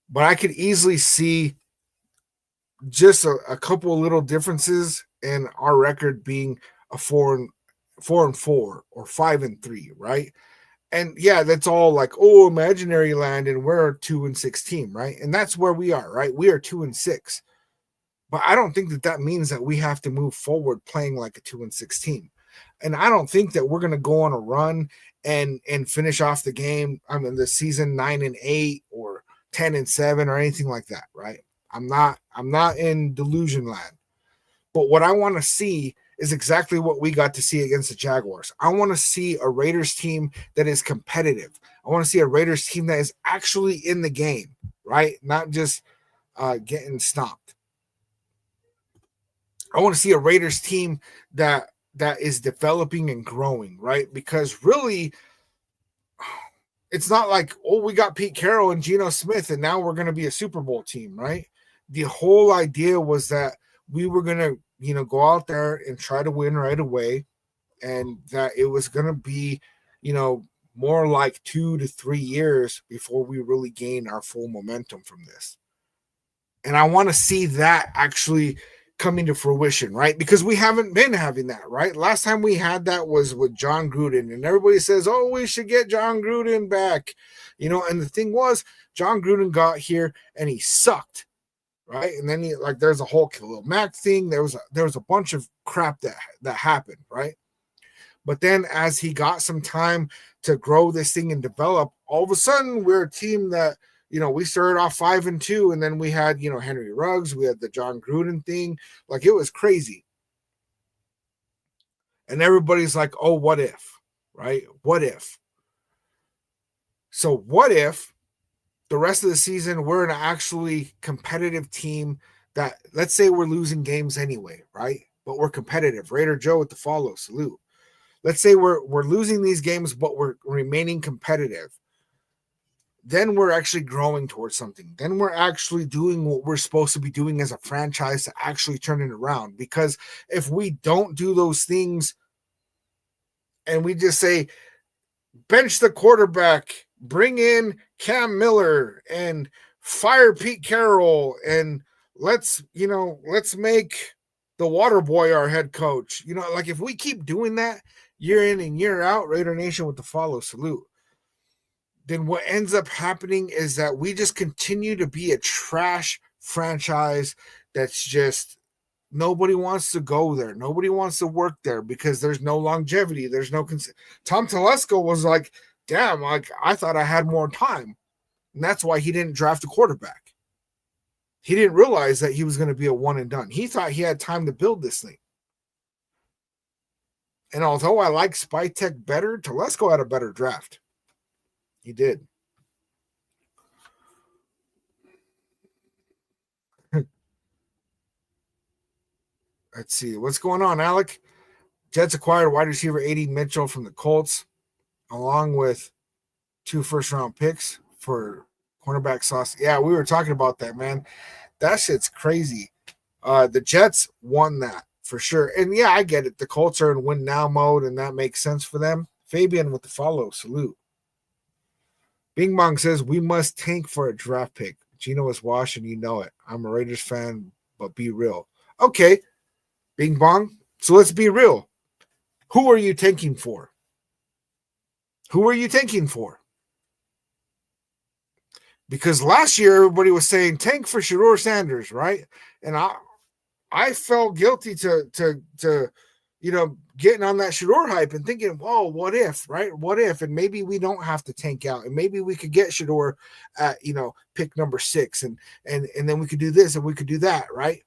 But I could easily see just a couple of little differences in our record being a 4-4 or 5-3, right? And yeah, that's all like, oh, imaginary land, and we're a 2-6 team, right? And that's where we are, right? We are 2-6. But I don't think that means that we have to move forward playing like a 2-6 team. And I don't think that we're going to go on a run and finish off the game. I mean, the season 9-8 or 10-7 or anything like that, right? I'm not in delusion land. But what I want to see is exactly what we got to see against the Jaguars. I want to see a Raiders team that is competitive. I want to see a Raiders team that is actually in the game, right? Not just getting stomped. I want to see a Raiders team that is developing and growing, right? Because really, it's not like, oh, we got Pete Carroll and Geno Smith, and now we're going to be a Super Bowl team, right? The whole idea was that we were going to, go out there and try to win right away, and that it was going to be, more like 2 to 3 years before we really gain our full momentum from this. And I want to see that actually coming to fruition, right? Because we haven't been having that, right? Last time we had that was with John Gruden, and everybody says, oh, we should get John Gruden back, and the thing was, John Gruden got here and he sucked, right? And then there's a whole Khalil Mack thing. There was a bunch of crap that happened, right? But then as he got some time to grow this thing and develop, all of a sudden we're a team that, we started off 5-2, and then we had, Henry Ruggs, we had the John Gruden thing. Like, it was crazy. And everybody's like, oh, what if, right? What if? So what if the rest of the season we're an actually competitive team that, let's say we're losing games anyway, right? But we're competitive. Raider Joe with the follow, salute. Let's say we're losing these games, but we're remaining competitive. Then we're actually growing towards something. Then we're actually doing what we're supposed to be doing as a franchise to actually turn it around. Because if we don't do those things and we just say, bench the quarterback, bring in Cam Miller and fire Pete Carroll, and let's make the water boy our head coach. Like if we keep doing that year in and year out, Raider Nation with the follow, salute, then what ends up happening is that we just continue to be a trash franchise that's just nobody wants to go there. Nobody wants to work there because there's no longevity. There's no Tom Telesco was like, damn, like I thought I had more time. And that's why he didn't draft a quarterback. He didn't realize that he was going to be a one and done. He thought he had time to build this thing. And although I like Spytech better, Telesco had a better draft. He did. Let's see. What's going on, Alec? Jets acquired wide receiver A.D. Mitchell from the Colts, along with 2 first-round picks for cornerback Sauce. Yeah, we were talking about that, man. That shit's crazy. The Jets won that for sure. And yeah, I get it. The Colts are in win now mode, and that makes sense for them. Fabian with the follow. Salute. Bing Bong says, we must tank for a draft pick. Gino is washed, and you know it. I'm a Raiders fan, but be real. Okay, Bing Bong. So let's be real. Who are you tanking for? Who are you tanking for? Because last year, everybody was saying tank for Shedeur Sanders, right? And I felt guilty to getting on that Shedeur hype and thinking, whoa, what if, right? What if? And maybe we don't have to tank out, and maybe we could get Shedeur at, pick number 6, and then we could do this and we could do that, right?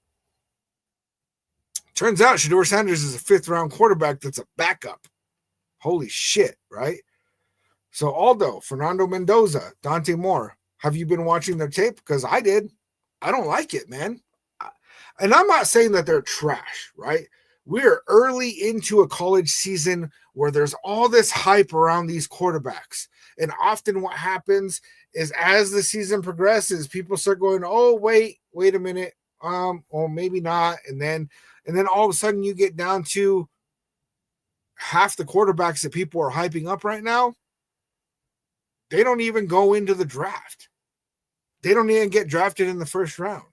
Turns out Shedeur Sanders is a 5th-round quarterback that's a backup. Holy shit, right? So Aldo, Fernando Mendoza, Dante Moore, have you been watching their tape? Because I did. I don't like it, man. And I'm not saying that they're trash, right? We're early into a college season where there's all this hype around these quarterbacks. And often what happens is as the season progresses, people start going, "Oh, wait a minute. Or maybe not." And then all of a sudden you get down to half the quarterbacks that people are hyping up right now, they don't even go into the draft. They don't even get drafted in the first round.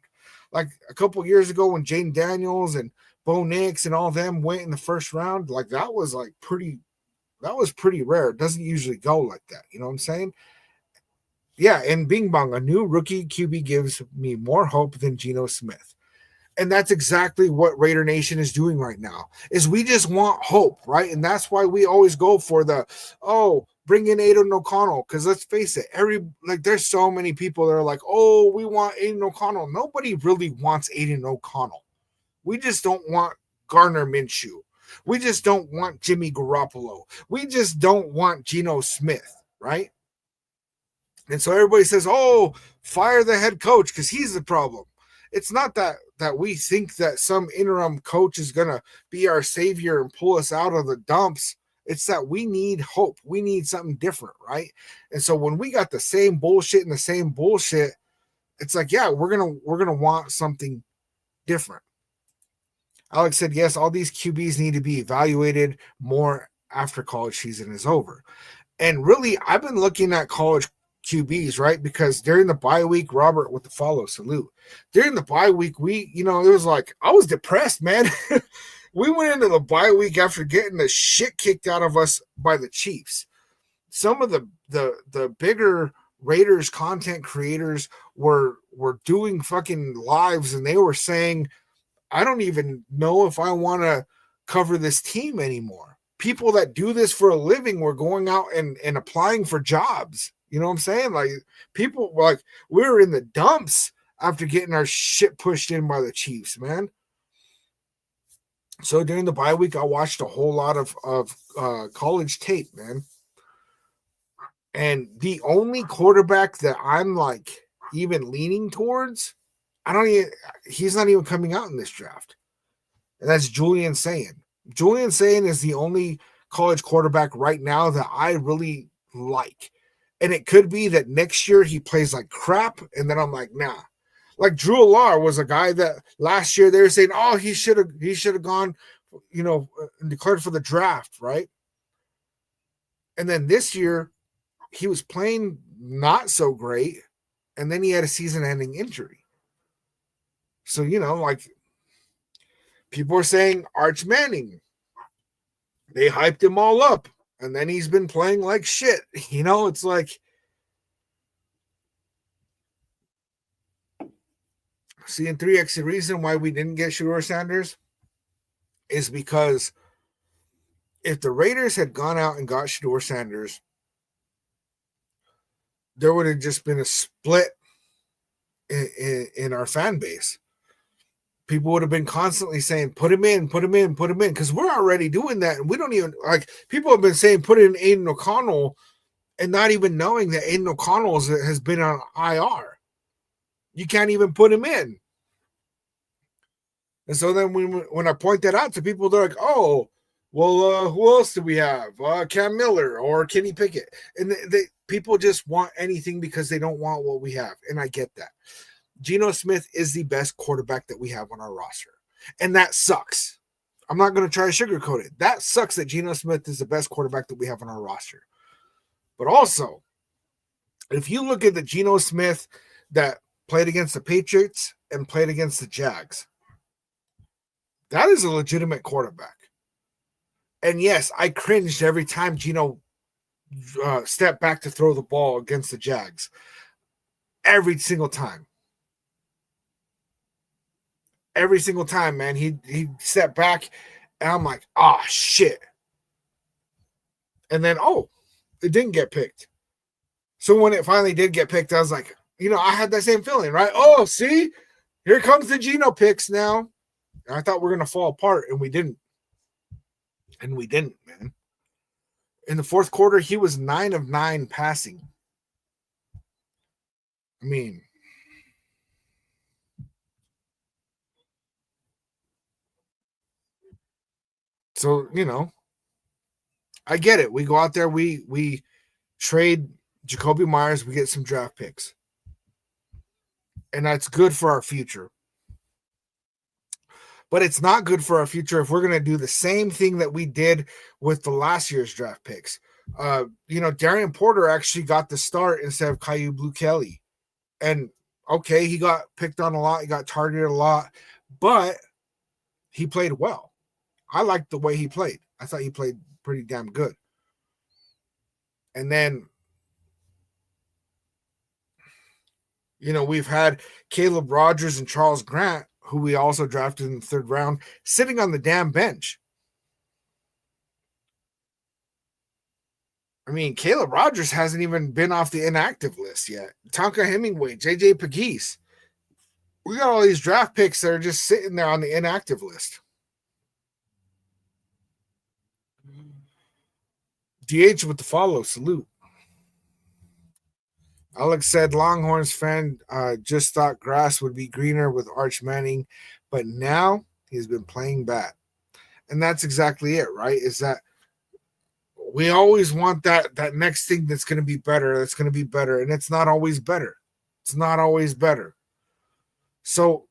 Like a couple of years ago when Jane Daniels and Bo Nix and all them went in the first round, like that was pretty rare. It doesn't usually go like that. You know what I'm saying? Yeah, and Bing Bong, a new rookie QB gives me more hope than Geno Smith. And that's exactly what Raider Nation is doing right now. Is we just want hope, right? And that's why we always go for bring in Aiden O'Connell. Because let's face it, there's so many people that are like, oh, we want Aiden O'Connell. Nobody really wants Aiden O'Connell. We just don't want Gardner Minshew. We just don't want Jimmy Garoppolo. We just don't want Geno Smith, right? And so everybody says, oh, fire the head coach because he's the problem. It's not that we think that some interim coach is going to be our savior and pull us out of the dumps. It's that we need hope. We need something different, right? And so when we got the same bullshit and the same bullshit, it's like, yeah, we're going to want something different. Alex said, yes, all these QBs need to be evaluated more after college season is over. And really, I've been looking at college QBs, right? Because during the bye week, Robert with the follow, salute. During the bye week, it was like, I was depressed, man. We went into the bye week after getting the shit kicked out of us by the Chiefs. Some of the bigger Raiders content creators were doing fucking lives, and they were saying, I don't even know if I want to cover this team anymore. People that do this for a living were going out and applying for jobs. You know what I'm saying? Like people like we were in the dumps after getting our shit pushed in by the Chiefs, man. So during the bye week, I watched a whole lot of college tape, man. And the only quarterback that I'm like even leaning towards, he's not even coming out in this draft. And that's Julian Sayin. Julian Sayin is the only college quarterback right now that I really like. And it could be that next year he plays like crap, and then I'm like, nah. Like Drew Allar was a guy that last year they were saying, oh, he should have gone, and declared for the draft, right? And then this year he was playing not so great, and then he had a season-ending injury. So, like people are saying Arch Manning. They hyped him all up, and then he's been playing like shit. It's like, see, in 3X, the reason why we didn't get Shedeur Sanders is because if the Raiders had gone out and got Shedeur Sanders, there would have just been a split in our fan base. People would have been constantly saying, put him in, because we're already doing that. And we don't even, like, people have been saying, put in Aiden O'Connell and not even knowing that Aiden O'Connell has been on IR. You can't even put him in. And so then when I point that out to people, they're like, oh, well, who else do we have? Cam Miller or Kenny Pickett. And people just want anything because they don't want what we have. And I get that. Geno Smith is the best quarterback that we have on our roster. And that sucks. I'm not going to try to sugarcoat it. That sucks that Geno Smith is the best quarterback that we have on our roster. But also, if you look at the Geno Smith that played against the Patriots and played against the Jags, that is a legitimate quarterback. And yes, I cringed every time Geno stepped back to throw the ball against the Jags. Every single time. Every single time, man, he stepped back, and I'm like, oh, shit. And then, it didn't get picked. So when it finally did get picked, I was like, I had that same feeling, right? Oh, see? Here comes the Geno picks now. And I thought we were going to fall apart, and we didn't. And we didn't, man. In the fourth quarter, he was 9 of 9 passing. I mean, So, I get it. We go out there, we trade Jacoby Myers, we get some draft picks. And that's good for our future. But it's not good for our future if we're going to do the same thing that we did with the last year's draft picks. Darian Porter actually got the start instead of Caillou Blue Kelly. And okay, he got picked on a lot, he got targeted a lot, but he played well. I liked the way he played. I thought he played pretty damn good. And then, we've had Caleb Rogers and Charles Grant, who we also drafted in the third round, sitting on the damn bench. I mean, Caleb Rogers hasn't even been off the inactive list yet. Tonka Hemingway, JJ Pegues. We got all these draft picks that are just sitting there on the inactive list. DH with the follow. Salute. Alex said, Longhorns fan just thought grass would be greener with Arch Manning, but now he's been playing bad. And that's exactly it, right? Is that we always want that next thing that's going to be better, and it's not always better. It's not always better. So,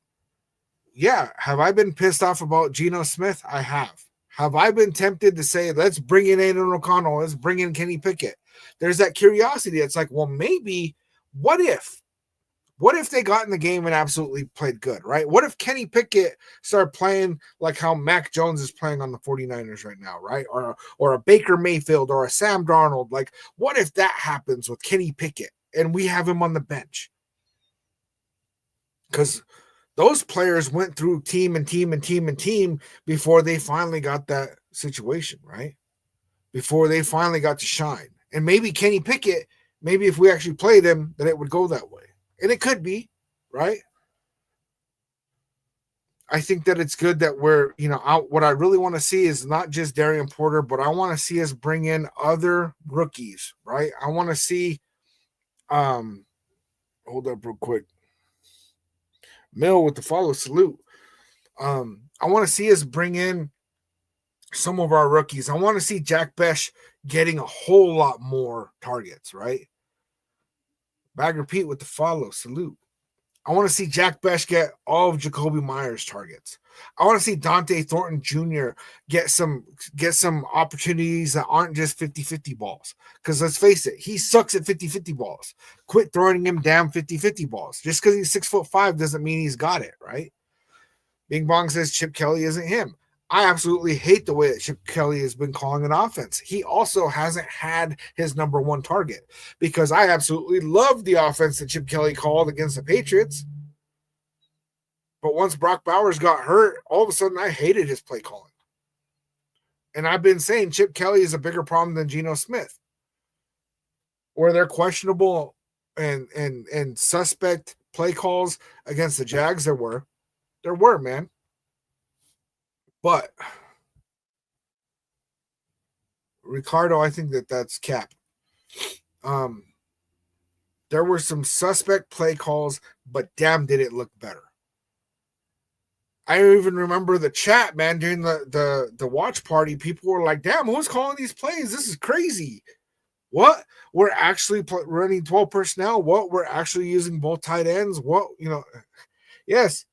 yeah, have I been pissed off about Geno Smith? I have. Have I been tempted to say, let's bring in Aiden O'Connell, let's bring in Kenny Pickett? There's that curiosity. It's like, well, maybe, what if? What if they got in the game and absolutely played good, right? What if Kenny Pickett started playing like how Mac Jones is playing on the 49ers right now, right? Or a Baker Mayfield or a Sam Darnold. Like, what if that happens with Kenny Pickett and we have him on the bench? Because those players went through team before they finally got that situation, right? Before they finally got to shine. And maybe Kenny Pickett, maybe if we actually played him, then it would go that way. And it could be, right? I think that it's good that we're, what I really want to see is not just Darian Porter, but I want to see us bring in other rookies, right? I want to see, hold up real quick. Mill with the follow, salute. I want to see us bring in some of our rookies. I want to see Jack Besh getting a whole lot more targets, right? Bagger Pete with the follow, salute. I want to see Jack Besh get all of Jacoby Myers' targets. I want to see Dante Thornton Jr. get some opportunities that aren't just 50-50 balls. Because let's face it, he sucks at 50-50 balls. Quit throwing him damn 50-50 balls. Just because he's 6'5" doesn't mean he's got it, right? Bing Bong says Chip Kelly isn't him. I absolutely hate the way that Chip Kelly has been calling an offense. He also hasn't had his number one target because I absolutely love the offense that Chip Kelly called against the Patriots. But once Brock Bowers got hurt, all of a sudden I hated his play calling. And I've been saying Chip Kelly is a bigger problem than Geno Smith. Were there questionable and suspect play calls against the Jags? There were. There were, man. But Ricardo, I think that's cap. There were some suspect play calls, but damn, did it look better. I even remember the chat, man, during the watch party. People were like, damn, who's calling these plays? This is crazy. What? We're actually running 12 personnel. What? We're actually using both tight ends. What? Yes,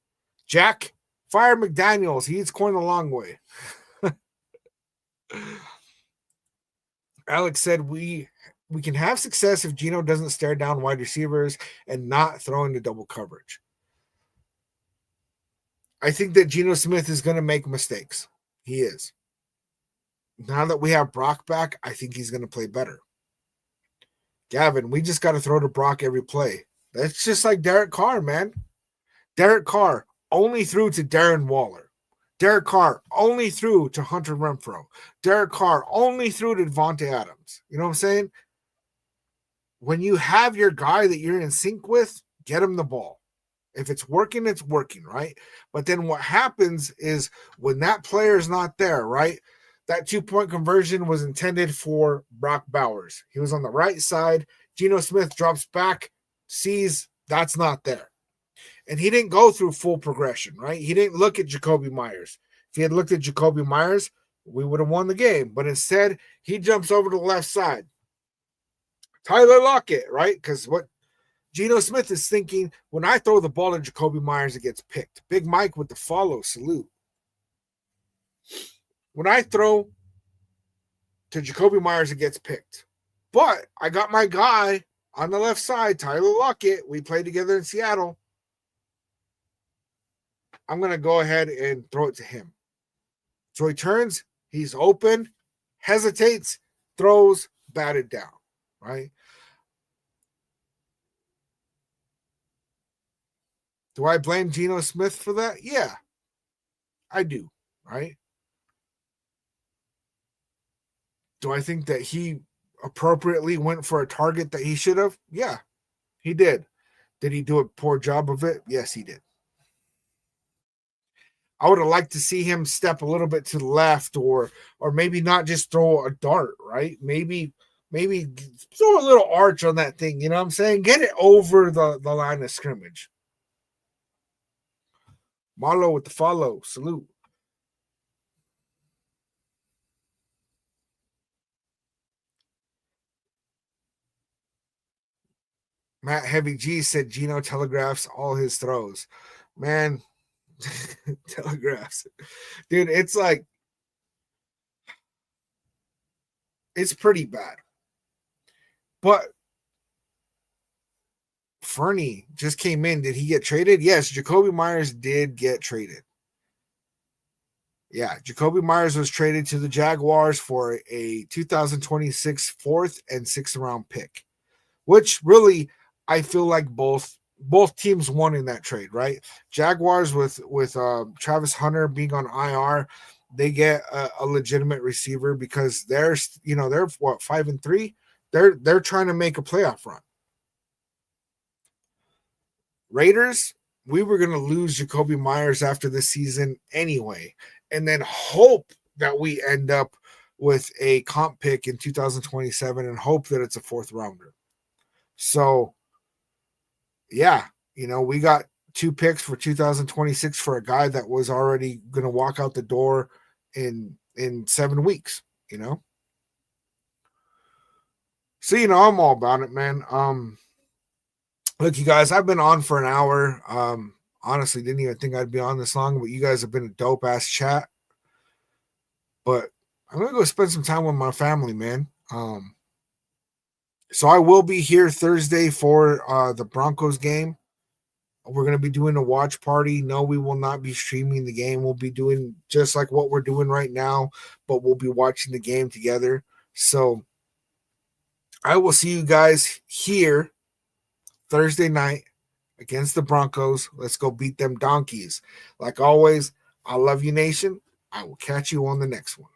Jack. Fire McDaniels. He eats corn the long way. Alex said we can have success if Geno doesn't stare down wide receivers and not throw into double coverage. I think that Geno Smith is going to make mistakes. He is. Now that we have Brock back, I think he's going to play better. Gavin, we just got to throw to Brock every play. That's just like Derek Carr, man. Derek Carr only threw to Darren Waller. Derek Carr only threw to Hunter Renfrow. Derek Carr only threw to Devontae Adams. You know what I'm saying? When you have your guy that you're in sync with, get him the ball. If it's working, it's working, right? But then what happens is when that player is not there, right? That 2-point conversion was intended for Brock Bowers. He was on the right side. Geno Smith drops back, sees that's not there. And he didn't go through full progression, right? He didn't look at Jacoby Myers. If he had looked at Jacoby Myers, we would have won the game. But instead, he jumps over to the left side. Tyler Lockett, right? Because what Geno Smith is thinking, when I throw the ball to Jacoby Myers, it gets picked. Big Mike with the follow, salute. When I throw to Jacoby Myers, it gets picked. But I got my guy on the left side, Tyler Lockett. We played together in Seattle. I'm going to go ahead and throw it to him. So he turns, he's open, hesitates, throws, batted down, right? Do I blame Geno Smith for that? Yeah, I do, right? Do I think that he appropriately went for a target that he should have? Yeah, he did. Did he do a poor job of it? Yes, he did. I would have liked to see him step a little bit to the left, or maybe not just throw a dart, right? Maybe throw a little arch on that thing. You know what I'm saying? Get it over the line of scrimmage. Marlo with the follow. Salute. Matt Heavy G said Geno telegraphs all his throws. Man, telegraphs. Dude, it's like, it's pretty bad. But Fernie just came in. Did he get traded? Yes, Jacoby Myers did get traded. Yeah, Jacoby Myers was traded to the Jaguars for a 2026 fourth and sixth round pick, which really I feel like both teams won in that trade, right? Jaguars with Travis Hunter being on IR, they get a legitimate receiver because they're what 5-3. They're trying to make a playoff run. Raiders, we were going to lose Jacoby Myers after this season anyway, and then hope that we end up with a comp pick in 2027 and hope that it's a fourth rounder. So, yeah, we got 2 picks for 2026 for a guy that was already going to walk out the door in 7 weeks, So, I'm all about it, man. Look, you guys, I've been on for an hour. Honestly, didn't even think I'd be on this long, but you guys have been a dope ass chat. But I'm gonna go spend some time with my family, man. So I will be here Thursday for the Broncos game. We're gonna be doing a watch party. No, we will not be streaming the game. We'll be doing just like what we're doing right now, but we'll be watching the game together. So I will see you guys here Thursday night against the Broncos. Let's go beat them donkeys. Like always, I love you, nation. I will catch you on the next one.